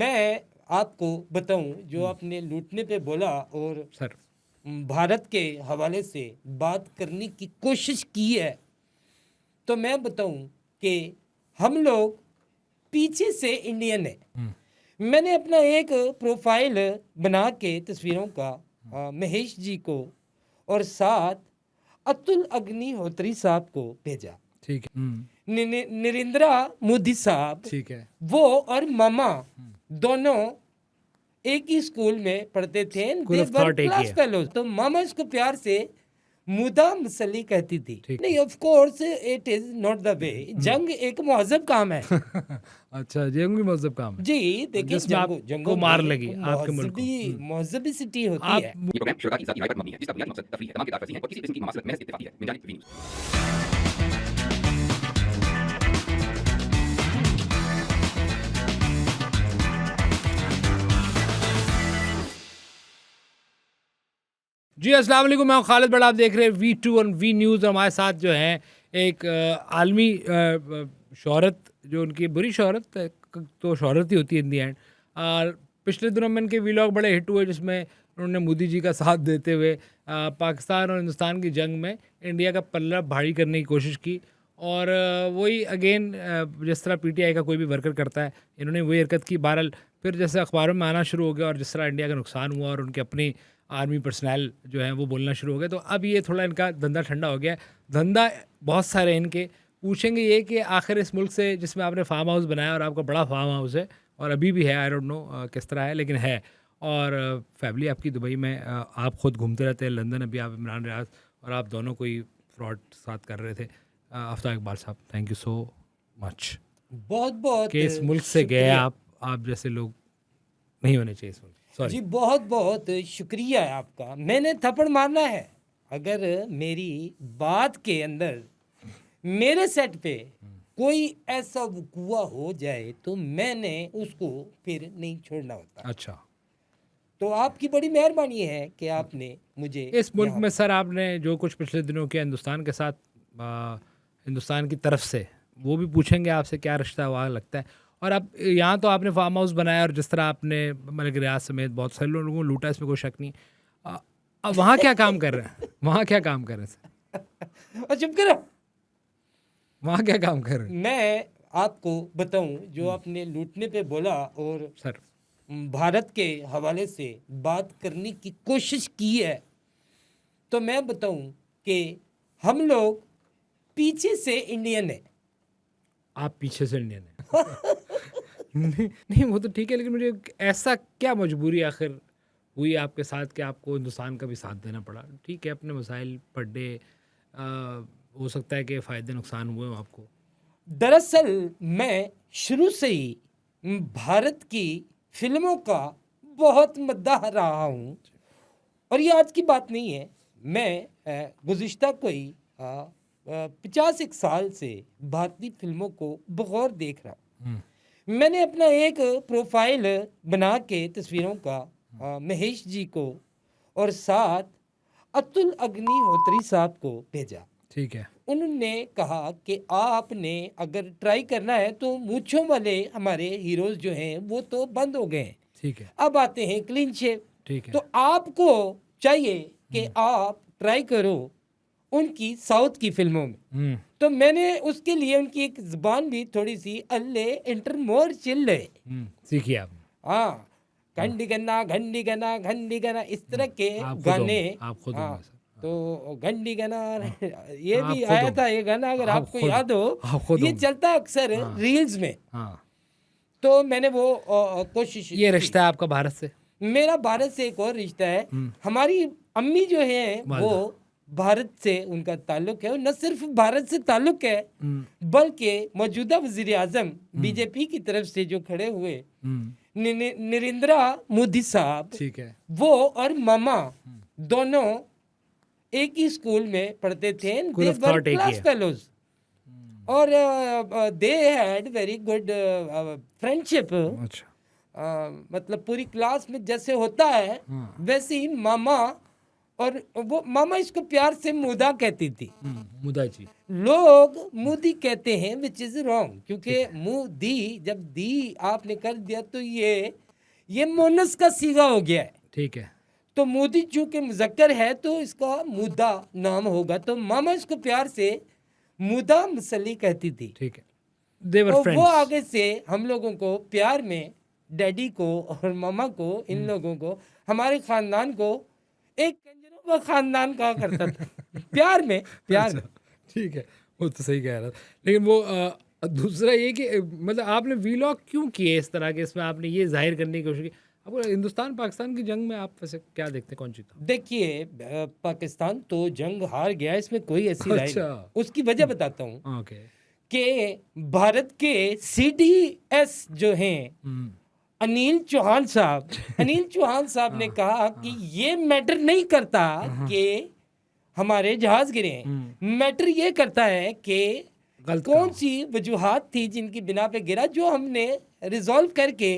मैं आपको बताऊं जो आपने लूटने पे बोला और सर भारत के हवाले से बात करने की कोशिश की है, तो मैं बताऊं कि हम लोग पीछे से इंडियन है। मैंने अपना एक प्रोफाइल बना के तस्वीरों का महेश जी को और साथ अतुल अग्निहोत्री साहब को भेजा। ठीक है। नरेंद्रा मोदी साहब, ठीक है। वो और मामा दोनों एक ही स्कूल में पढ़ते थे। School of thought एक ही क्लास है। फेलोज, तो मामा इसको प्यार से मुदा मसली कहती थी। ठीक। नहीं, of course it is not the way. जंग एक महजब काम है। अच्छा, जंग भी मजहब काम है जी देखिए, जिसमें आपको मार लगी आपके मुल्क को। महजबी सिटी होती आप है। ये प्रोग्राम श्रोता की जाती राय पर मबनी है, जिसका बुनियादी मकसद तफरीह है, तमाम किताब फर्जी हैं और किसी किस्म की ममासलत महज इत्तेफाकी है। मिर्जानी वी न्यूज़। जी अस्सलाम वालेकुम, मैं हूं खालिद बड़ा, आप देख रहे हैं V2 और वी न्यूज़। हमारे साथ जो हैं एक आलमी शोहरत, जो उनकी बुरी शोहरत तो शोहरत ही होती है इन दी एंड। और पिछले दिनों में इनके वीलॉग बड़े हिट हुए जिसमें उन्होंने मोदी जी का साथ देते हुए पाकिस्तान और हिंदुस्तान की जंग में इंडिया का पल्ला भारी करने की कोशिश की। और वही अगेन जिस तरह PTI का कोई भी वर्कर करता है, इन्होंने वही हरकत की। बहरहाल फिर जैसे अखबारों में आना शुरू हो गया और जिस तरह इंडिया का नुकसान हुआ और उनके अपनी आर्मी पर्सनल जो है वो बोलना शुरू हो गए, तो अब ये थोड़ा इनका धंधा ठंडा हो गया है। धंधा बहुत सारे इनके पूछेंगे ये कि आखिर इस मुल्क से जिसमें आपने फार्म हाउस बनाया और आपका बड़ा फार्म हाउस है और अभी भी है, आई डोंट नो किस तरह है लेकिन है, और फैमिली आपकी दुबई में, आप खुद घूमते रहते हैं लंदन, अभी आप इमरान रियाज, और आप दोनों कोई फ्रॉड साथ कर रहे थे। आफ्ताब इकबाल साहब, थैंक यू सो मच बहुत बहुत कि इस मुल्क से गए आप जैसे लोग नहीं होने चाहिए इस मुल्क। सॉरी जी, बहुत बहुत शुक्रिया है आपका। मैंने थप्पड़ मारना है। अगर मेरी बात के अंदर मेरे सेट पे कोई ऐसा वकुआ हो जाए तो मैंने उसको फिर नहीं छोड़ना होता। अच्छा, तो आपकी बड़ी मेहरबानी है कि आपने मुझे इस मुल्क यहाँ में सर आपने जो कुछ पिछले दिनों किया हिंदुस्तान के साथ, हिंदुस्तान की तरफ से, वो भी पूछेंगे आपसे क्या रिश्ता वहाँ लगता है। और अब यहाँ तो आपने फार्म हाउस बनाया और जिस तरह आपने मलिक रियाज समेत बहुत सारे लोगों को लूटा, इसमें कोई शक नहीं। अब वहाँ क्या काम कर रहे हैं? वहाँ क्या काम कर रहे हैं सर? और चुप करो। वहाँ क्या काम कर रहे हैं मैं आपको बताऊं जो आपने लूटने पे बोला और सर? भारत के हवाले से बात करने की कोशिश की है, तो मैं बताऊं कि हम लोग पीछे से इंडियन है। आप पीछे से इंडियन है नहीं वो तो ठीक है, लेकिन मुझे ऐसा क्या मजबूरी आखिर हुई आपके साथ कि आपको हिंदुस्तान का भी साथ देना पड़ा? ठीक है, अपने मसाइल पर डे हो सकता है कि फ़ायदे नुकसान हुए हों आपको। दरअसल मैं शुरू से ही भारत की फिल्मों का बहुत मद्दाह रहा हूँ और ये आज की बात नहीं है। मैं गुज़िश्ता कोई 50 साल से भारतीय फिल्मों को बगौर देख रहा हूँ। मैंने अपना एक प्रोफाइल बना के तस्वीरों का महेश जी को और साथ अतुल अग्निहोत्री साहब को भेजा। ठीक है। उन्होंने कहा कि आपने अगर ट्राई करना है तो मूंछों वाले हमारे हीरोज जो हैं वो तो बंद हो गए हैं, ठीक है। अब आते हैं क्लीन शेव। ठीक है। तो आपको चाहिए कि आप ट्राई करो उनकी साउथ की फिल्मों में। तो मैंने उसके लिए उनकी एक ज़बान भी थोड़ी सी अल्ले इंटरमोर चिल्ले सीखिए आप। हाँ, घंडी गना घंडी गना घंडी गना, इस तरह के आप खुद गाने। होंगे, आप खुद हाँ, होंगे सर। तो घंटी गना ये आप भी खुद आया होंगे। था ये गाना, अगर आप आपको खुद- याद हो। आप खुद ये होंगे। चलता है अक्सर रील्स में। हाँ, तो मैंने वो कोशिश ये की। रिश्ता है आपका भारत से? मेरा भारत से एक और रिश्ता है। हमारी अम्मी जो है वो भारत से उनका ताल्लुक है, और न सिर्फ भारत से ताल्लुक है बल्कि मौजूदा वजीर आजम बीजेपी की तरफ से जो खड़े हुए नरेंद्रा मोदी साहब, ठीक है। वो और मामा दोनों एक ही स्कूल में पढ़ते थे। School of thought एक ही क्लास है। फेलोज, और they had very good friendship. अच्छा। मतलब पूरी क्लास में जैसे होता है वैसे ही मामा और वो मामा इसको प्यार से मुदा कहती थी। मुदा जी। लोग मोदी कहते हैं विच इज रॉन्ग, क्योंकि मोदी जब दी आपने कर दिया तो ये मोनस का सीगा हो गया है। ठीक है। तो मोदी चूंकि मुजक्कर है तो इसका मुदा नाम होगा, तो मामा इसको प्यार से मुदा मुसल्ली कहती थी। ठीक है। दे वर तो वो फ्रेंड्स। आगे से हम लोगों को प्यार में डैडी को और मामा को, इन लोगों को, हमारे खानदान को एक कंजरों का खानदान कहा करता था। प्यार में, प्यार में। ठीक है, वो तो सही कह रहा था। लेकिन वो दूसरा ये कि मतलब आपने वीलॉग क्यों किए इस तरह के, इसमें आपने ये जाहिर करने की कोशिश की? आपको हिंदुस्तान पाकिस्तान की जंग में आप वैसे क्या देखते हैं, कौन जीता? देखिए पाकिस्तान तो जंग हार गया, इसमें कोई ऐसी राय अच्छा। नहीं। उसकी वजह बताता हूँ ओके। कि भारत के CDS जो हैं अनिल चौहान साहब ने कहा कि ये मैटर नहीं करता कि हमारे जहाज गिरे हैं, मैटर ये करता है कि गलत कौन काम। सी वजूहात थी जिनकी बिना पे गिरा, जो हमने रिजॉल्व करके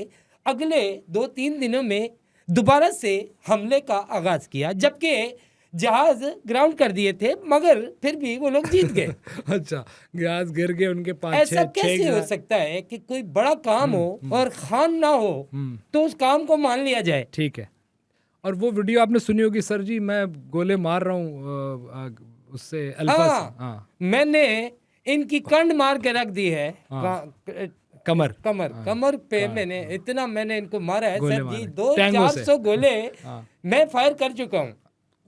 अगले 2-3 दिनों में दोबारा से हमले का आगाज किया, जबकि जहाज ग्राउंड कर दिए थे, मगर फिर भी वो लोग जीत गए। अच्छा, गैस गिर गए उनके 5 ऐसा 6 कैसे हो सकता है कि कोई बड़ा काम हो और खान ना हो तो उस काम को मान लिया जाए? ठीक है। और वो वीडियो आपने सुनी होगी, सर जी मैं गोले मार रहा हूँ उससे अल्फा से। हाँ, मैंने इनकी कंड मार के रख दी है। कमर पे मैंने इनको मारा है गोले सर जी, मारे। 200-400 गोले मैं फायर कर चुका हूँ।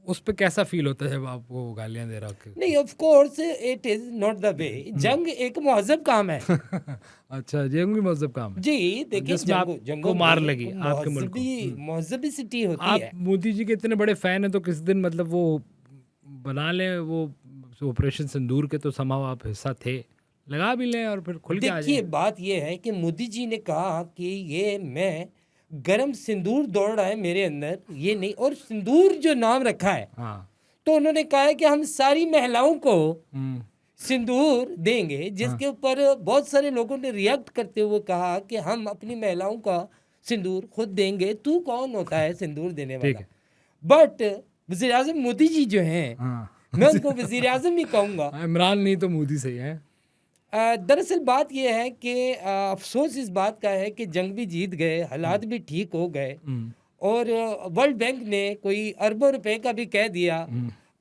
उस पे कैसा फील होता है जब आप वो गालियां दे रहा हो? नहीं, of course it is not the way. जंग एक महजब काम है। अच्छा, जंग भी मजहब काम है जी देखिए, जिसमें आपको मार लगी आपके मुल्क को। महजबिसिटी होती आप है। मोदी जी के इतने बड़े फैन हैं तो किस दिन मतलब वो बना लें वो ऑपरेशन सिंदूर के, तो समाव आप हिस्सा थे, लगा भी लें और फिर खुल के आ देखिए जाए। बात यह है कि मोदी जी ने कहा कि ये मैं गरम सिंदूर दौड़ रहा है मेरे अंदर, ये नहीं, और सिंदूर जो नाम रखा है हाँ। तो उन्होंने कहा है कि हम सारी महिलाओं को सिंदूर देंगे, जिसके ऊपर बहुत सारे लोगों ने रिएक्ट करते हुए कहा कि हम अपनी महिलाओं का सिंदूर खुद देंगे, तू कौन होता है सिंदूर देने ठीक वाला? है। बट वजीर आजम मोदी जी जो हैं, मैं उनको वजीर आजम ही कहूँगा। इमरान नहीं तो मोदी सही है। दरअसल बात यह है कि अफसोस इस बात का है कि जंग भी जीत गए, हालात भी ठीक हो गए, और वर्ल्ड बैंक ने कोई अरबों रुपए का भी कह दिया,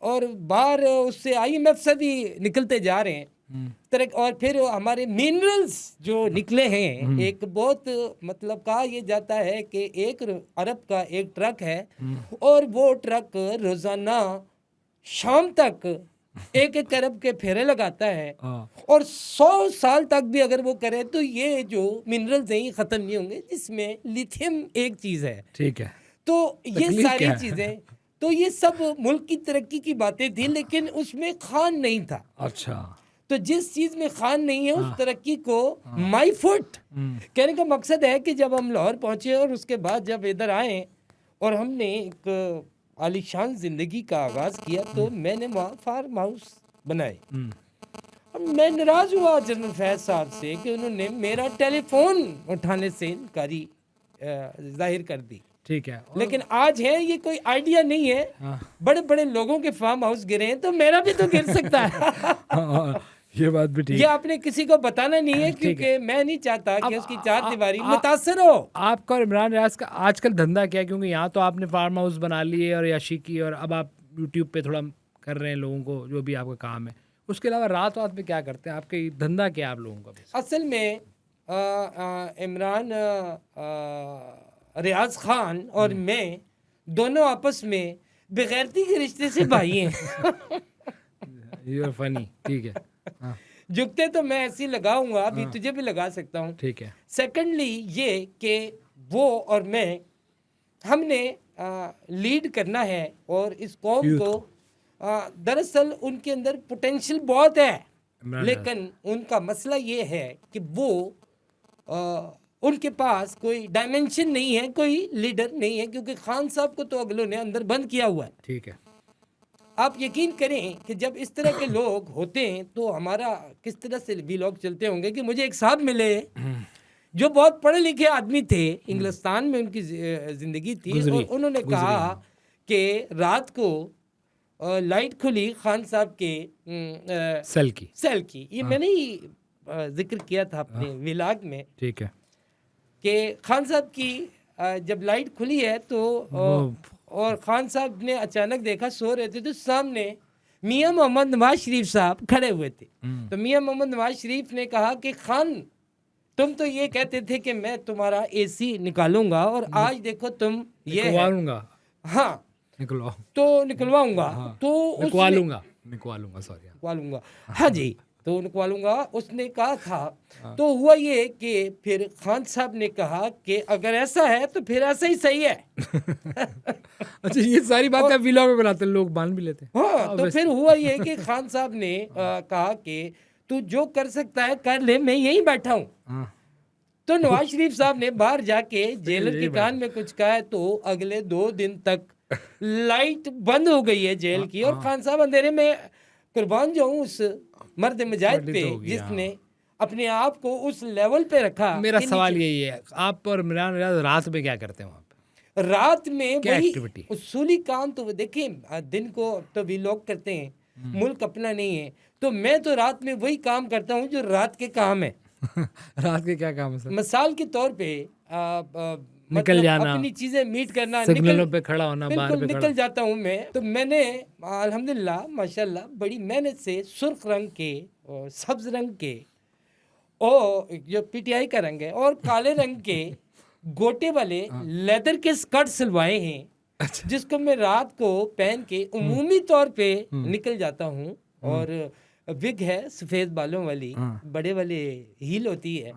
और बाहर उससे IMF से भी निकलते जा रहे हैं। और फिर हमारे मिनरल्स जो निकले हैं, एक बहुत मतलब कहा यह जाता है कि 1 अरब का एक ट्रक है, और वो ट्रक रोजाना शाम तक 1 अरब के फेरे लगाता है, और 100 साल तक भी अगर वो करे तो ये जो मिनरल्स हैं ये खत्म नहीं होंगे, जिसमें लिथियम एक चीज है। ठीक है। तो ये तकलीफ सारी क्या है? चीजें, तो ये सब मुल्क की तरक्की की बातें थी, लेकिन उसमें खान नहीं था। अच्छा। तो जिस चीज में खान नहीं है उस तरक्की को माई फुट कहने का मकसद है कि जब हम लाहौर पहुंचे और उसके बाद जब इधर आए और हमने एक आलीशान जिंदगी का आगाज किया, तो मैंने वहाँ फार्म हाउस बनाए। और मैं नाराज हुआ जनरल फैज साहब से कि उन्होंने मेरा टेलीफोन उठाने से इनकारी जाहिर कर दी। ठीक है। लेकिन आज है ये कोई आइडिया नहीं है, बड़े बड़े लोगों के फार्म हाउस गिरे हैं, तो मेरा भी तो गिर सकता है। ये बात भी ठीक ये आपने किसी को बताना नहीं है, क्योंकि मैं नहीं चाहता कि उसकी चार दीवारी मुतासर हो। आपका और इमरान रियाज का आजकल धंधा क्या है? क्योंकि यहाँ तो आपने फार्म हाउस बना लिए और याशी की, और अब आप यूट्यूब पे थोड़ा कर रहे हैं लोगों को, जो भी आपका काम है। उसके अलावा रात में क्या करते हैं? आपके धंधा क्या है आप लोगों का? असल में इमरान रियाज खान और मैं दोनों आपस में बेगैरती के रिश्ते से भाई हैं। You are funny. ठीक है। हाँ। झुकते तो मैं ऐसे ही लगाऊंगा, अभी तुझे भी लगा सकता हूँ। ठीक है। सेकेंडली ये कि वो और मैं, हमने लीड करना है, और इस कौम को दरअसल उनके अंदर पोटेंशियल बहुत है, लेकिन उनका मसला ये है कि वो उनके पास कोई डायमेंशन नहीं है, कोई लीडर नहीं है, क्योंकि खान साहब को तो अगलों ने अंदर बंद किया हुआ है। ठीक है। आप यकीन करें कि जब इस तरह के लोग होते हैं तो हमारा किस तरह से भी लोग चलते होंगे। कि मुझे एक साहब मिले जो बहुत पढ़े लिखे आदमी थे, इंग्लिस्तान में उनकी जिंदगी थी, और उन्होंने कहा कि रात को लाइट खुली खान साहब के सेल की। सेल की। ये मैंने ही जिक्र किया था अपने विलाग में ठीक है। कि खान साहब की जब लाइट खुली है तो और खान साहब ने अचानक देखा, सो रहे थे, तो सामने मियां मोहम्मद नवाज शरीफ साहब खड़े हुए थे। तो मियां मोहम्मद नवाज शरीफ ने कहा कि खान, तुम तो ये कहते थे कि मैं तुम्हारा एसी निकालूंगा और आज देखो तुम ये है। निकलवाऊंगा। हाँ, निकलवाओ। तो निकलवाऊंगा। हाँ, तो निकलवालूंगा सॉरी। निकलवालूंगा, हाँ जी, तो निकलवालूंगा उसने कहा था। तो हुआ ये कि फिर खान साहब ने कहा कि अगर ऐसा है तो फिर ऐसा ही सही है। अच्छा, ये सारी बातें व्लॉग में बनाते हैं, लोग मान भी लेते हैं। हाँ, तो फिर हुआ ये कि खान साहब ने कहा कि तू जो कर सकता है कर ले, मैं यहीं बैठा हूँ। हाँ। तो नवाज शरीफ साहब ने बाहर जाके जेलर के कान में कुछ कहा, तो अगले 2 दिन तक लाइट बंद हो गई है जेल की। और खान साहब अंधेरे में कुर्बान जाऊं उस मर्द मुजाहिद पे जिसने अपने आप को उस लेवल पे रखा। मेरा सवाल यही है, आप और इमरान रियाज रात में क्या करते हैं वहाँ पे? रात में क्या वही एक्टिविटी? उसूली काम तो देखिए, दिन को तो भी लोग करते हैं, मुल्क अपना नहीं है, तो मैं तो रात में वही काम करता हूँ जो रात के काम है। रात के क्या काम है सर? मिसाल के तौर पे निकल जाना, अपनी चीजें मीट करना, सिग्नलों पे खड़ा होना, बाहर बिल्कुल पे निकल जाता हूँ मैं। तो मैंने अल्हम्दुलिल्लाह माशाल्लाह बड़ी मेहनत से सुर्ख रंग के और सब्ज रंग के और जो पीटीआई का रंग है और काले रंग के गोटे वाले लेदर के स्कर्ट सिलवाए हैं। अच्छा। जिसको मैं रात को पहन के उमूमी तौर पे निकल जाता हूँ। और विग है सफेद बालों वाली, बड़े वाले हील होती है।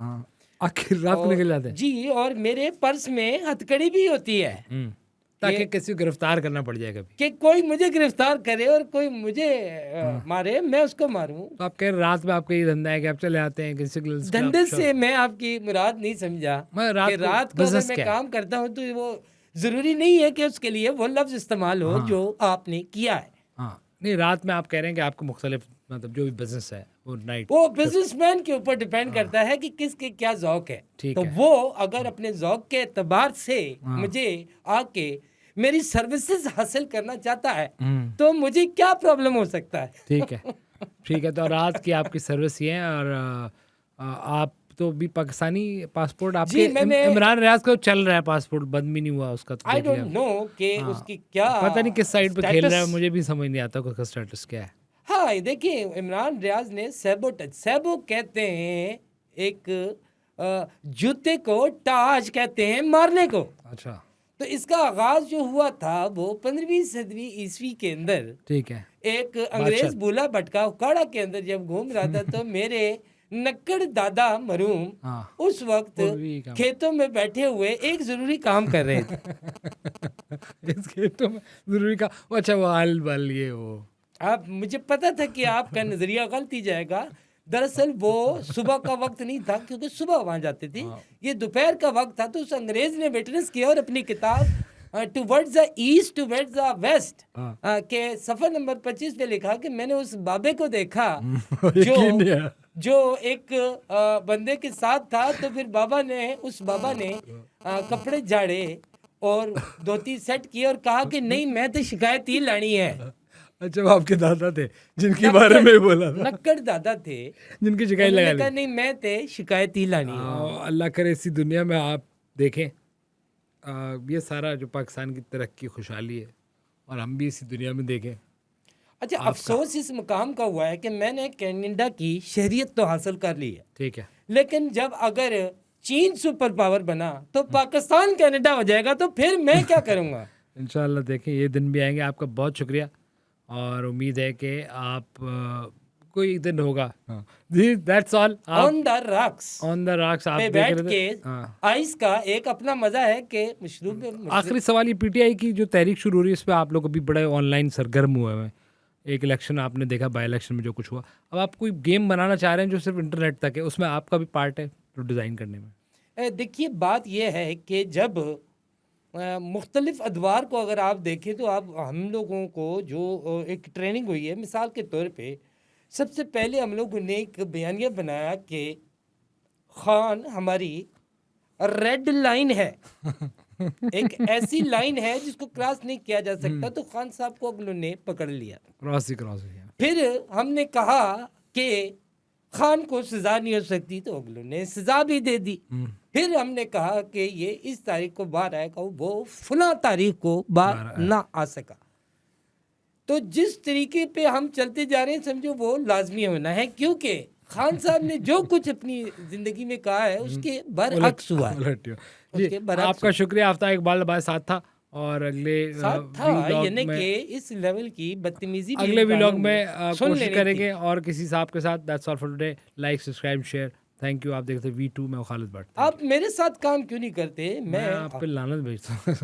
आखिर रात को निकल जाते हैं जी, और मेरे पर्स में हथकड़ी भी होती है ताकि किसी को गिरफ्तार करना पड़ जाए कभी, कि कोई मुझे गिरफ्तार करे और कोई मुझे मारे, मैं उसको मारूं। तो आप कह रहे रात में आपका ये धंधा है कि आप चले आते हैं किसी के धंधे से मैं आपकी मुराद नहीं समझा कि रात को अगर मैं काम करता हूं तो वो जरूरी नहीं है कि उसके लिए वो लफ्ज इस्तेमाल हो जो आपने किया है। हाँ, नहीं, रात में आप कह रहे हैं कि आपको मुख्तलिफ मतलब जो भी बिजनेस है वो नाइट, वो बिजनेसमैन के ऊपर डिपेंड करता है कि किसके क्या जौक है। तो वो अगर अपने जौक के एतबार से मुझे आके मेरी सर्विसेज हासिल करना चाहता है तो मुझे क्या प्रॉब्लम हो सकता है। ठीक है, ठीक है। तो रात की आपकी सर्विस ये है। और आप तो भी पाकिस्तानी पासपोर्ट आपके इमरान रियाज को चल रहा है, पासपोर्ट बंद भी नहीं हुआ उसका, तो आई डोंट नो कि उसकी क्या पता नहीं किस साइड पे खेल रहा है, मुझे भी समझ नहीं आता उसका स्टेटस क्या है। हाँ, देखिए इमरान रियाज ने सैबो टच, सैबो कहते हैं एक जूते को, टाज कहते हैं मारने को। अच्छा। तो इसका आगाज जो हुआ था वो 15वीं सदी ईस्वी के अंदर, ठीक है, एक अंग्रेज बूला भटका उकाड़ा के अंदर जब घूम रहा था तो मेरे नक्कड़ दादा मरूम उस वक्त खेतों में बैठे हुए एक जरूरी काम कर रहे थे। इस खेतों में जरूरी का, अच्छा वो हल बल ये वो, आप, मुझे पता था कि आपका नजरिया गलत ही जाएगा। दरअसल वो सुबह का वक्त नहीं था क्योंकि सुबह वहां जाते थे, ये दोपहर का वक्त था। तो उस अंग्रेज ने विटनेस किया और अपनी किताब towards the east towards the west के सफर नंबर 25 पे लिखा कि मैंने उस बाबे को देखा जो एक बंदे के साथ था। तो फिर उस बाबा ने कपड़े झाड़े और धोती सेट की और कहा कि नहीं, मैं तो शिकायत ही लानी है। अच्छा, वो आपके दादा थे जिनके बारे में बोला था? नक्कड़ दादा थे जिनकी शिकायत लगा ली। नहीं, मैं थे शिकायत ही लानी है। अल्लाह करे इसी दुनिया में आप देखें ये सारा जो पाकिस्तान की तरक्की खुशहाली है और हम भी इसी दुनिया में देखें। अच्छा, अफसोस इस मुकाम का हुआ है कि मैंने कनाडा की शहरियत तो हासिल कर ली है, ठीक है, लेकिन जब अगर चीन सुपर पावर बना तो पाकिस्तान कनाडा हो जाएगा, तो फिर मैं क्या करूँगा। इंशाल्लाह देखें ये दिन भी आएंगे। आपका बहुत शुक्रिया और उम्मीद है कि आप कोई दिन होगा। जी, that's all. On the rocks आप बैठ के आइस का एक अपना मजा है कि मशरूब। आखिरी सवाल, ये पीटीआई की जो तहरीक शुरू हो रही है इस पर आप लोग अभी बड़े ऑनलाइन सरगर्म हुए हैं। एक इलेक्शन आपने देखा, बाई इलेक्शन में जो कुछ हुआ, अब आप कोई गेम बनाना चाह रहे हैं जो सिर्फ इंटरनेट तक है, उसमें आपका भी पार्ट है जो डिज़ाइन करने में? देखिए, बात यह है कि जब मुख्तलिफ अदवार को अगर आप देखें तो आप हम लोगों को जो एक ट्रेनिंग हुई है, मिसाल के तौर पे सबसे पहले हम लोगों ने एक बयानिया बनाया कि खान हमारी रेड लाइन है। एक ऐसी लाइन है जिसको क्रॉस नहीं किया जा सकता, तो खान साहब को अगलों ने पकड़ लिया। क्रॉस ही क्रॉस हो गया। फिर हमने कहा कि खान को सजा नहीं हो सकती, तो अगलों ने सजा भी दे दी। फिर हमने कहा कि ये इस तारीख को बाहर आएगा, वो फला तारीख को बाहर ना आ सका। तो जिस तरीके पे हम चलते जा रहे हैं, समझो वो लाजमी होना है, क्योंकि खान साहब ने जो कुछ अपनी जिंदगी में कहा है उसके बरअक्स हुआ है। उसके बरअक्स आपका शुक्रिया। आफ्ताब इकबाल हमारे साथ था और अगले साथ था, vlog यानी में- कि इस लेवल की बदतमीजी भी अगले इन व्लॉग गानों में सुन कोशिश लेनी थी। करेंगे और किसी साहब के साथ। That's all for today. Like, subscribe, share. Thank you. आप देखते V2, मैं हूं खालिद भट्ट। आप मेरे साथ काम क्यों नहीं करते? मैं आप पे लानत भेजता हूँ।